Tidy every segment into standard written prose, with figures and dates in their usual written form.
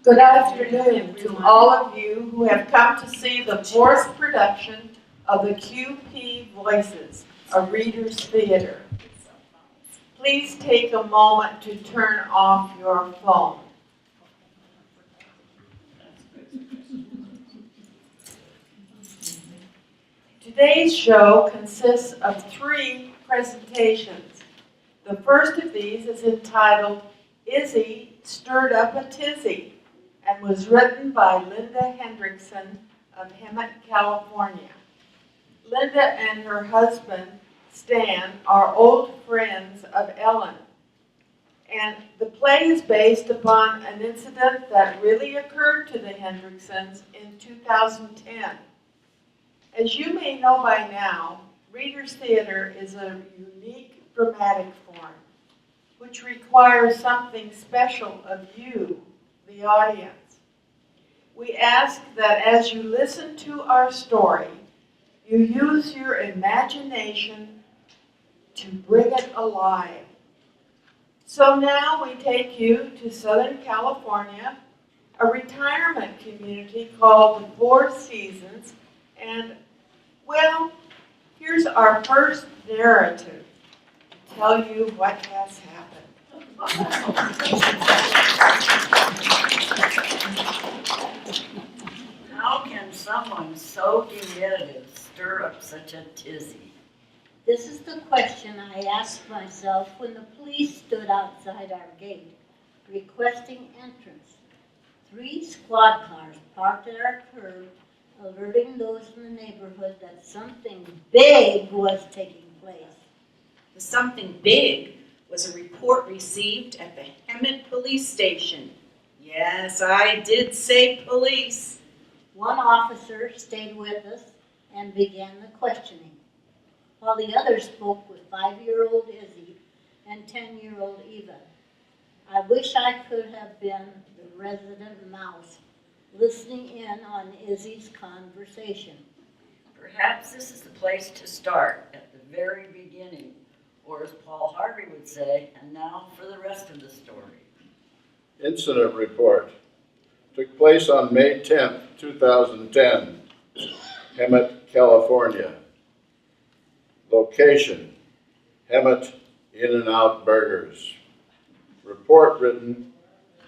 Good afternoon to all of you who have come to see the fourth production of the QP Voices, a Reader's Theater. Please take a moment to turn off your phone. Today's show consists of 3 presentations. The first of these is entitled Izzy Stirred Up a Tizzy and was written by Linda Hendrickson of Hemet, California. Linda and her husband, Stan, are old friends of Ellen. And the play is based upon an incident that really occurred to the Hendricksons in 2010. As you may know by now, Reader's Theater is a unique dramatic form, which requires something special of you, the audience. We ask that as you listen to our story, you use your imagination to bring it alive. So now we take you to Southern California, a retirement community called the Four Seasons, and, well, here's our first narrative to tell you what has happened. How can someone so competitive stir up such a tizzy? This is the question I asked myself when the police stood outside our gate, requesting entrance. 3 squad cars parked at our curb, alerting those in the neighborhood that something big was taking place. The something big was a report received at the Hemet police station. Yes, I did say police. One officer stayed with us and began the questioning, while the others spoke with 5-year-old Izzy and 10-year-old Eva. I wish I could have been the resident mouse listening in on Izzy's conversation. Perhaps this is the place to start at the very beginning, or as Paul Harvey would say, and now for the rest of the story. Incident report. Took place on May 10th, 2010, Hemet, California. Location, Hemet In-N-Out Burgers. Report written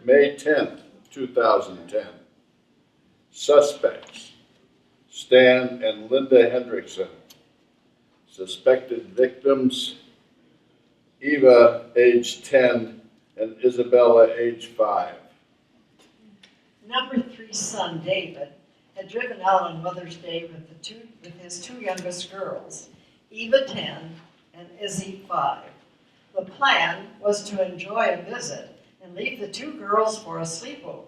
May 10th, 2010. Suspects, Stan and Linda Hendrickson. Suspected victims, Eva, age 10, and Isabella, age 5. Number 3 son, David, had driven out on Mother's Day with his 2 youngest girls, Eva 10 and Izzy 5. The plan was to enjoy a visit and leave the 2 girls for a sleepover.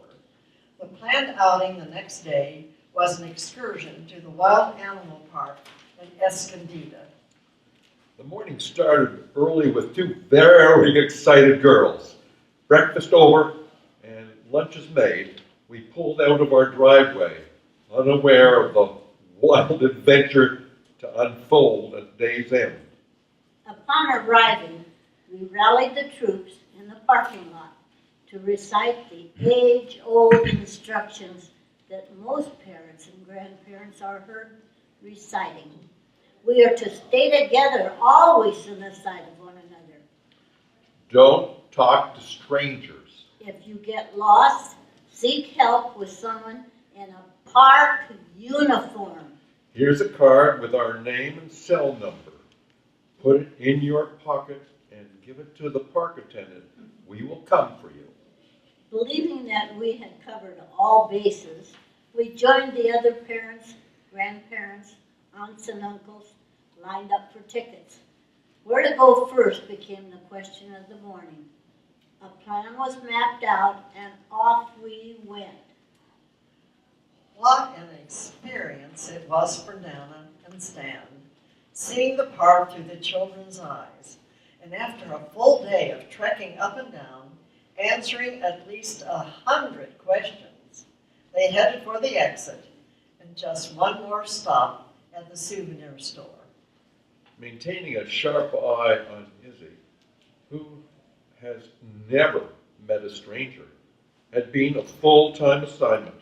The planned outing the next day was an excursion to the Wild Animal Park in Escondido. The morning started early with 2 very excited girls. Breakfast over and lunches made, we pulled out of our driveway, unaware of the wild adventure to unfold at day's end. Upon arriving, we rallied the troops in the parking lot to recite the age-old instructions that most parents and grandparents are heard reciting. We are to stay together, always on the side of one another. Don't talk to strangers. If you get lost, seek help with someone in a park uniform. Here's a card with our name and cell number. Put it in your pocket and give it to the park attendant. We will come for you. Believing that we had covered all bases, we joined the other parents, grandparents, aunts and uncles, lined up for tickets. Where to go first became the question of the morning. A plan was mapped out, and off we went. What an experience it was for Nana and Stan, seeing the park through the children's eyes. And after a full day of trekking up and down, answering at least 100 questions, they headed for the exit and just one more stop at the souvenir store. Maintaining a sharp eye on Izzy, who has never met a stranger, had been a full-time assignment.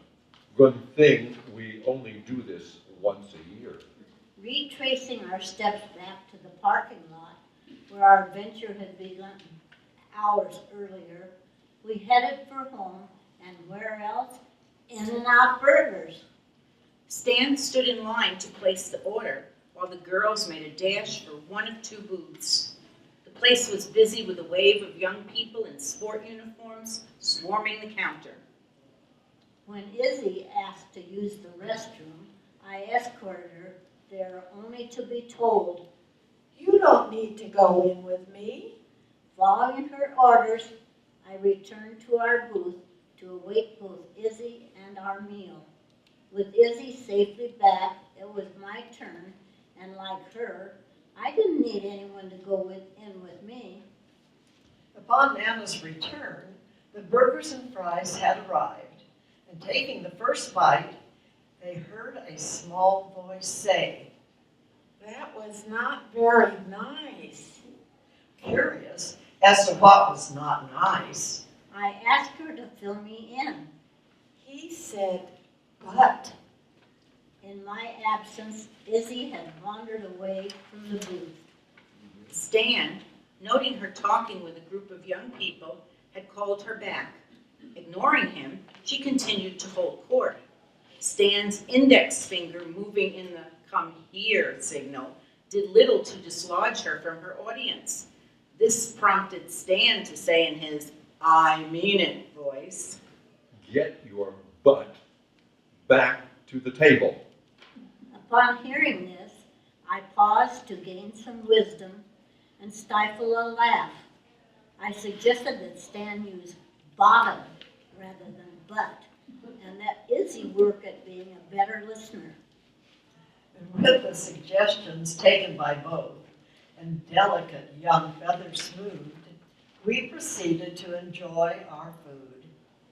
Good thing we only do this once a year. Retracing our steps back to the parking lot where our adventure had begun hours earlier, we headed for home, and where else? In-N-Out Burgers. Stan stood in line to place the order while the girls made a dash for one of two booths. The place was busy with a wave of young people in sport uniforms swarming the counter. When Izzy asked to use the restroom, I escorted her there only to be told, You don't need to go in with me. following her orders, I returned to our booth to await both Izzy and our meal. With Izzy safely back, it was my turn, and like her, I didn't need anyone to go in with me. Upon Nana's return, the burgers and fries had arrived, and taking the first bite, they heard a small voice say, That was not very nice. curious as to what was not nice. I asked her to fill me in. He said, but. In my absence, Izzy had wandered away from the booth. Stan, noting her talking with a group of young people, had called her back. Ignoring him, she continued to hold court. Stan's index finger moving in the come here signal did little to dislodge her from her audience. This prompted Stan to say in his I mean it voice, Get your butt back to the table. Upon hearing this, I paused to gain some wisdom and stifle a laugh. I suggested that Stan use bottom rather than butt, and that Izzy work at being a better listener. And with the suggestions taken by both and delicate young feathers smoothed, we proceeded to enjoy our food.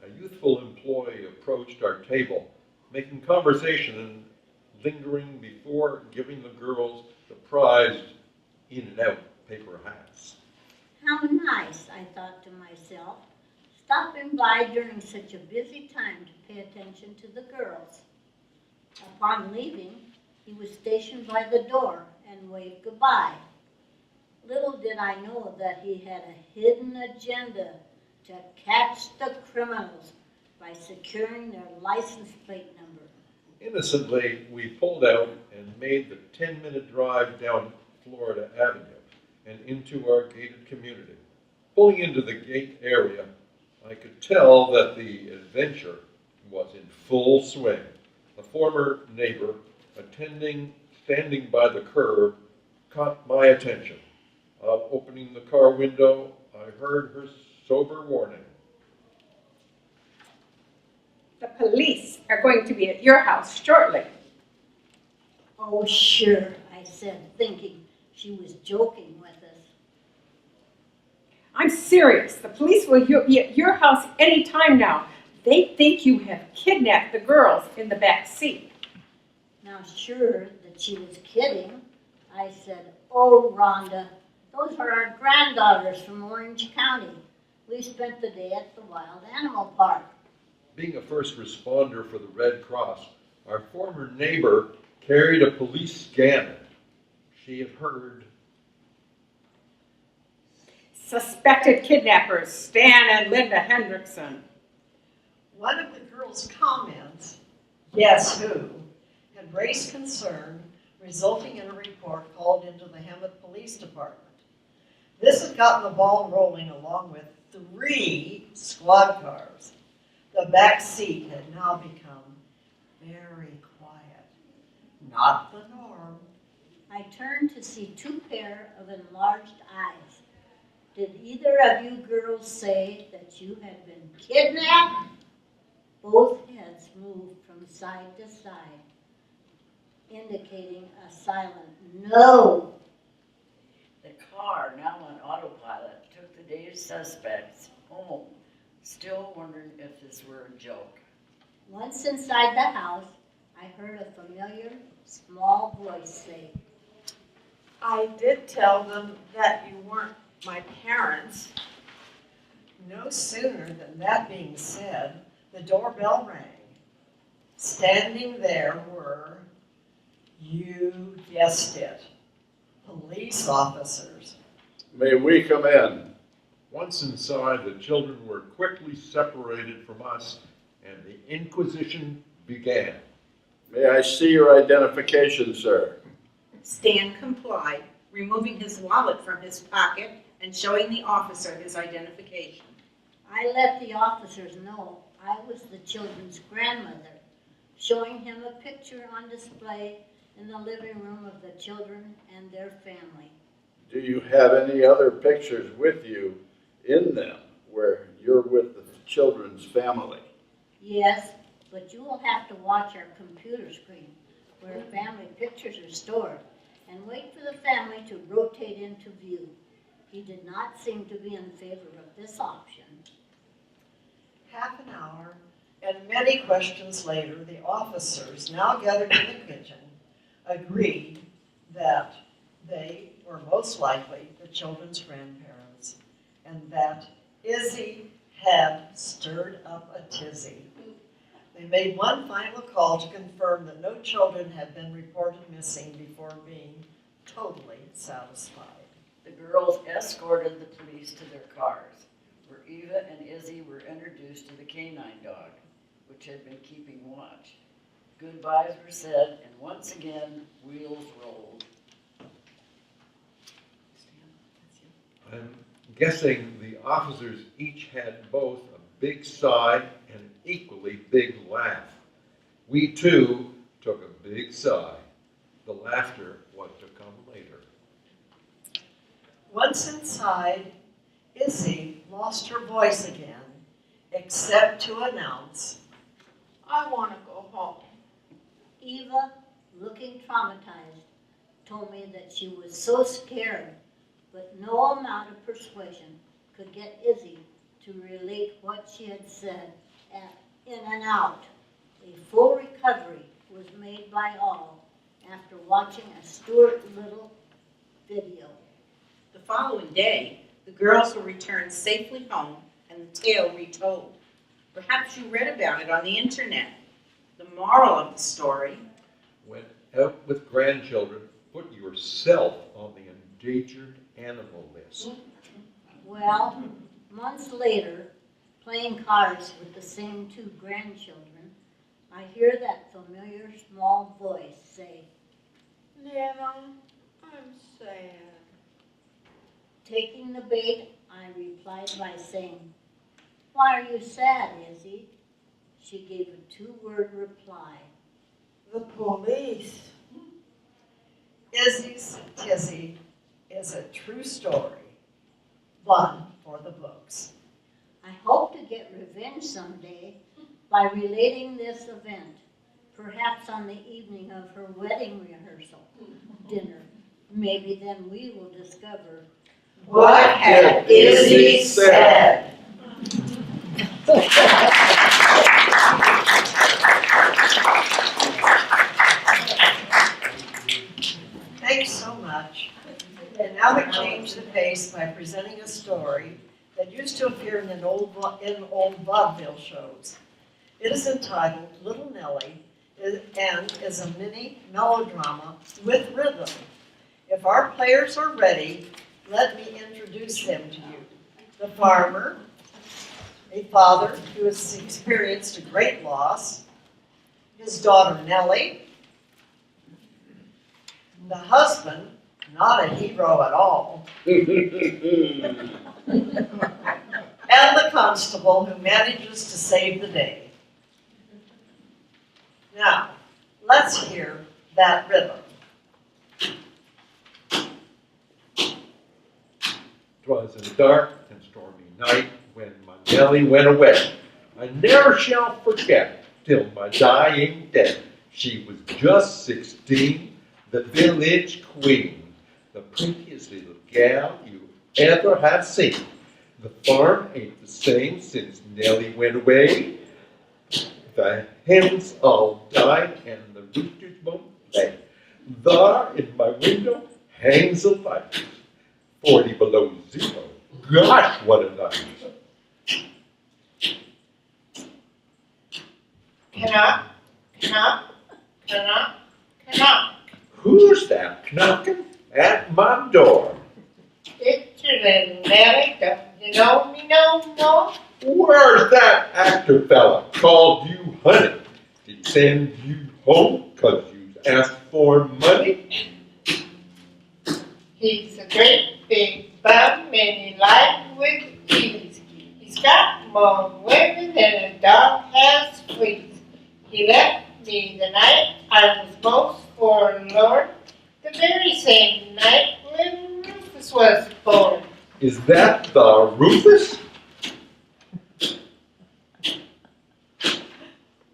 A youthful employee approached our table, making conversation and lingering before giving the girls the prized In-N-Out paper hats. How nice, I thought to myself, stopping by during such a busy time to pay attention to the girls. Upon leaving, he was stationed by the door and waved goodbye. Little did I know that he had a hidden agenda to catch the criminals by securing their license plate number. Innocently, we pulled out and made the 10-minute drive down Florida Avenue and into our gated community. Pulling into the gate area, I could tell that the adventure was in full swing. A former neighbor, standing by the curb, caught my attention. Opening the car window, I heard her sober warning. The police are going to be at your house shortly. Oh, sure, I said, thinking she was joking with us. I'm serious. The police will be at your house any time now. They think you have kidnapped the girls in the back seat. Now, sure that she was kidding, I said, oh, Rhonda, those are our granddaughters from Orange County. We spent the day at the Wild Animal Park. Being a first responder for the Red Cross, our former neighbor carried a police scanner. She had heard. Suspected kidnappers, Stan and Linda Hendrickson. One of the girls' comments, guess who, had raised concern, resulting in a report called into the Hemet Police Department. This had gotten the ball rolling along with 3 squad cars. The back seat had now become very quiet. Not the norm. I turned to see 2 pair of enlarged eyes. Did either of you girls say that you had been kidnapped? Both heads moved from side to side, indicating a silent no. The car, now on autopilot, took the day's suspects home, still wondering if this were a joke. Once inside the house, I heard a familiar, small voice say, I did tell them that you weren't my parents. No sooner than that being said, the doorbell rang. Standing there were, you guessed it, police officers. May we come in? Once inside, the children were quickly separated from us, and the inquisition began. May I see your identification, sir? Stan complied, removing his wallet from his pocket and showing the officer his identification. I let the officers know I was the children's grandmother, showing him a picture on display in the living room of the children and their family. Do you have any other pictures with you in them where you're with the children's family? Yes, but you will have to watch our computer screen where family pictures are stored and wait for the family to rotate into view. He did not seem to be in favor of this option. Half an hour and many questions later, the officers, now gathered in the kitchen, agreed that they were most likely the children's grandparents and that Izzy had stirred up a tizzy. They made one final call to confirm that no children had been reported missing before being totally satisfied. The girls escorted the police to their cars, where Eva and Izzy were introduced to the canine dog, which had been keeping watch. Goodbyes were said, and once again, wheels rolled. I'm guessing the officers each had both a big sigh and an equally big laugh. We too took a big sigh. The laughter was to come later. Once inside, Izzy lost her voice again, except to announce, I want to go home. Eva, looking traumatized, told me that she was so scared, but no amount of persuasion could get Izzy to relate what she had said at In and Out. A full recovery was made by all after watching a Stuart Little video. The following day, the girls were returned safely home and the tale retold. Perhaps you read about it on the internet. The moral of the story: When out with grandchildren, put yourself on the endangered animal list. Well, months later, playing cards with the same two grandchildren, I hear that familiar small voice say, Nana, I'm sad. taking the bait, I replied by saying, why are you sad, Izzy? She gave a two-word reply. The police. Izzy's Tizzy is a true story, one for the books. I hope to get revenge someday by relating this event, perhaps on the evening of her wedding rehearsal dinner. Maybe then we will discover What had Izzy said? Thanks so much. And now we change the pace by presenting a story that used to appear in old vaudeville shows. It is entitled Little Nellie and is a mini melodrama with rhythm. If our players are ready, let me introduce them to you. The farmer, a father who has experienced a great loss, his daughter Nellie, the husband, not a hero at all, and the constable who manages to save the day. Now, let's hear that rhythm. 'Twas a dark and stormy night when my Nellie went away. I never shall forget till my dying day. She was just 16, the village queen, the prettiest little gal you ever have seen. The farm ain't the same since Nellie went away. The hens all died and the roosters won't lay. There in my window hangs a light, 40 below zero. Gosh, what a night! Knock, knock, knock, knock. Who's that knocking at my door? It's your little Nellie. Don't you know me no more? Where's that actor fella called you honey? Did he send you home 'cause you asked for money? He's a great big bum and he likes with ease. He's got more women than a dog has fleas. He left me the night I was most forlorn. The very same night little Rufus was born. Is that the Rufus?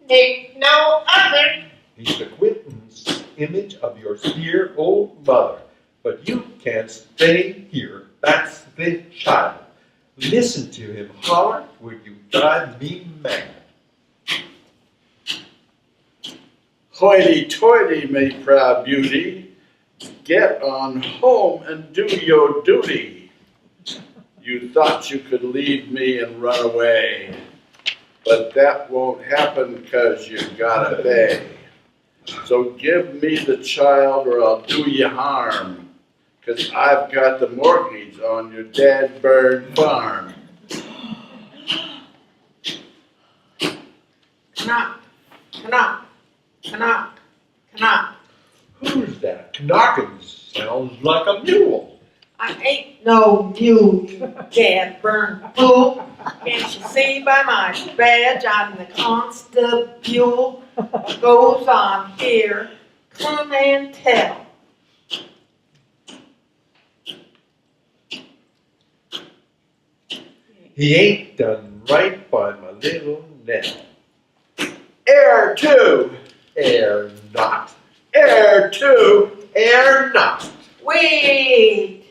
Nick, no other. He's the Quentin's image of your dear old mother. But you can't stay here. That's the child. Listen to him holler. Would you drive me mad? Hoity-toity, me proud beauty, get on home and do your duty. You thought you could leave me and run away, but that won't happen 'cause you gotta pay. So give me the child or I'll do you harm, 'cause I've got the mortgage on your dead bird farm. Knock, knock, knock, knock. Who's that? Knocking sounds like a mule. I ain't no mule, you dead burned fool. Can't you see by my badge I'm the constable? What goes on here, come and tell. He ain't done right by my little Nell. Air two, Air not. air two, Air not. Wait!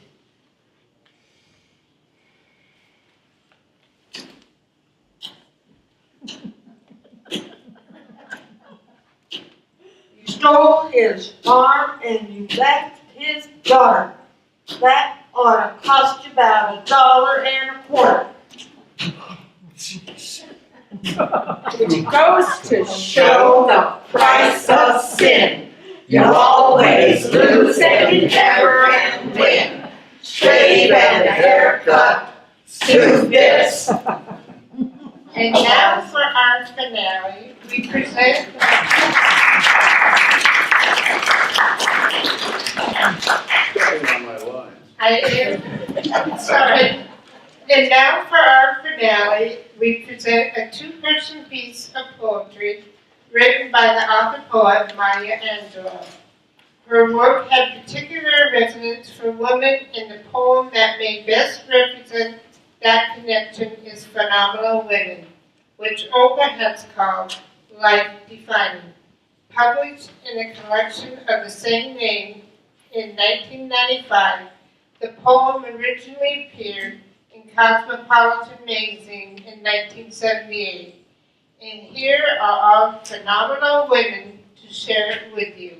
You stole his farm and you left his daughter. That ought to cost you about $1.25. Which goes to show the price of sin. You always lose and you never win. Shave and a haircut, suit this. And now for our finale, we present stepping on my line. I'm sorry. And now for our finale, we present a two-person piece of poetry written by the author poet Maya Angelou. Her work had particular resonance for women, and the poem that may best represent that connection is Phenomenal Women, which Olga has called Life Defining. Published in a collection of the same name in 1995, the poem originally appeared in Cosmopolitan magazine in 1978. And here are our phenomenal women to share it with you.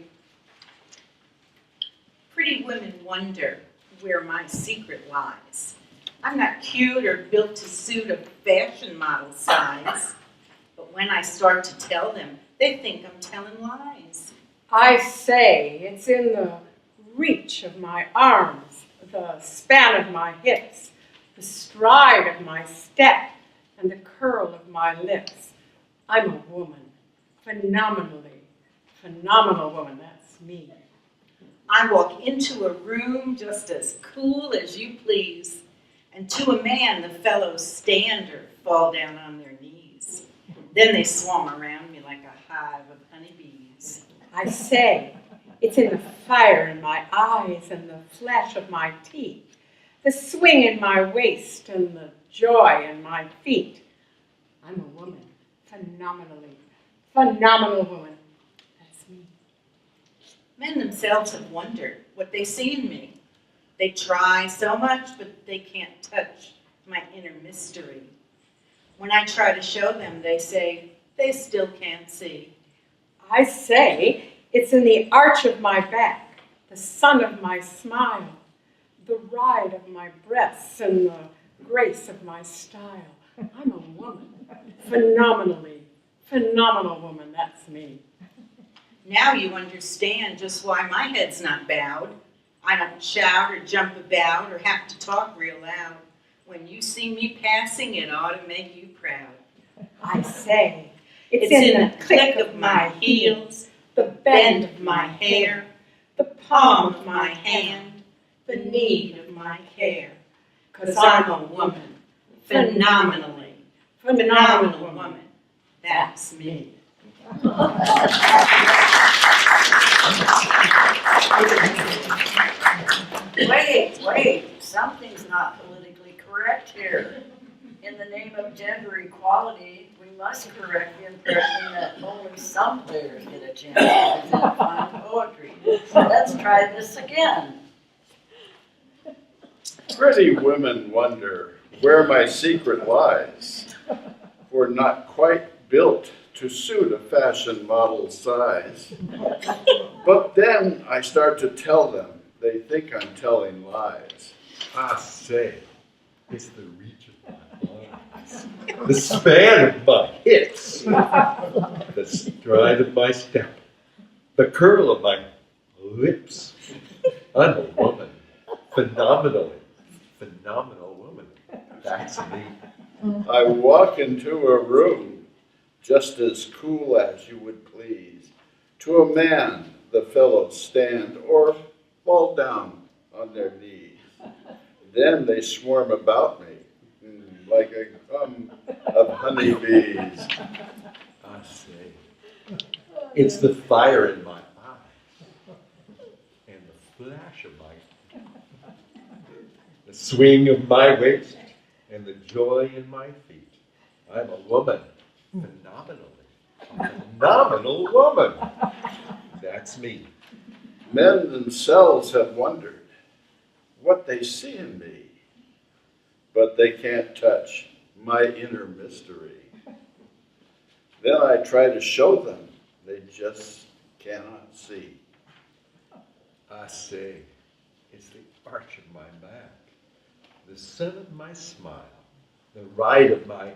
Pretty women wonder where my secret lies. I'm not cute or built to suit a fashion model size. But when I start to tell them, they think I'm telling lies. I say it's in the reach of my arms, the span of my hips, the stride of my step, and the curl of my lips. I'm a woman, phenomenal woman, that's me. I walk into a room just as cool as you please, and to a man the fellows stand or fall down on their knees. Then they swarm around me like a hive of honeybees. I say it's in the fire in my eyes and the flash of my teeth, the swing in my waist and the joy in my feet. I'm a woman, phenomenal woman. That's me. Men themselves have wondered what they see in me. They try so much, but they can't touch my inner mystery. When I try to show them, they say they still can't see. I say it's in the arch of my back, the sun of my smile, the ride of my breasts, and the grace of my style. I'm a woman, Phenomenal woman, that's me. Now you understand just why my head's not bowed. I don't shout or jump about or have to talk real loud. When you see me passing, it ought to make you proud. I say, It's in the click of my heels, the bend of my hair, the palm of my hand, the need of my care. 'Cause I'm a woman, phenomenal woman. That's me. Wait, something's not politically correct here. In the name of gender equality, we must correct the impression that only some players get a chance to present fine poetry. Let's try this again. Pretty women wonder where my secret lies, for not quite built to suit a fashion model's size. But then I start to tell them, they think I'm telling lies. I say, it's the reach of my arms, the span of my hips, the stride of my step, the curl of my lips. I'm a woman, phenomenal woman. That's me. I walk into a room just as cool as you would please. To a man, the fellows stand or fall down on their knees. Then they swarm about me like a hum of honeybees. I say, it's the fire in my eyes and the flash of my, the swing of my waist and the joy in my feet. I'm a woman, a phenomenal woman. That's me. Men themselves have wondered what they see in me, but they can't touch my inner mystery. Then I try to show them, they just cannot see. I say, it's the arch of my back, the sun of my smile, the ride of my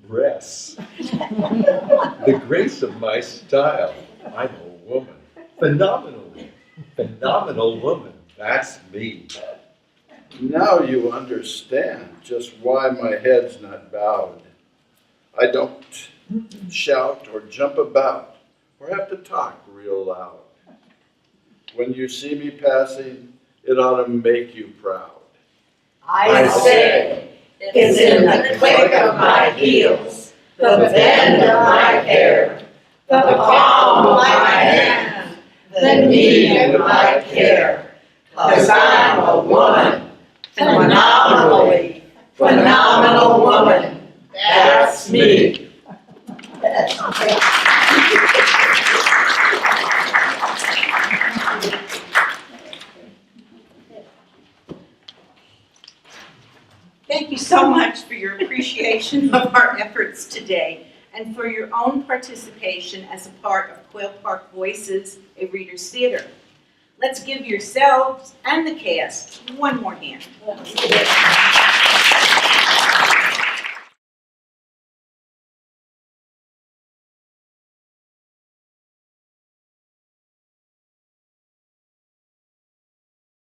breasts, the grace of my style. I'm a woman, phenomenal woman. That's me. Now you understand just why my head's not bowed. I don't shout or jump about or have to talk real loud. When you see me passing, it ought to make you proud. I say, It's in the click of my heels, the bend of my hair, the palm of my hand, the need of my care. 'Cause I'm a woman, phenomenal woman. That's me. Thank you so much for your appreciation of our efforts today and for your own participation as a part of Quail Park Voices, a Reader's Theater. Let's give yourselves and the cast one more hand.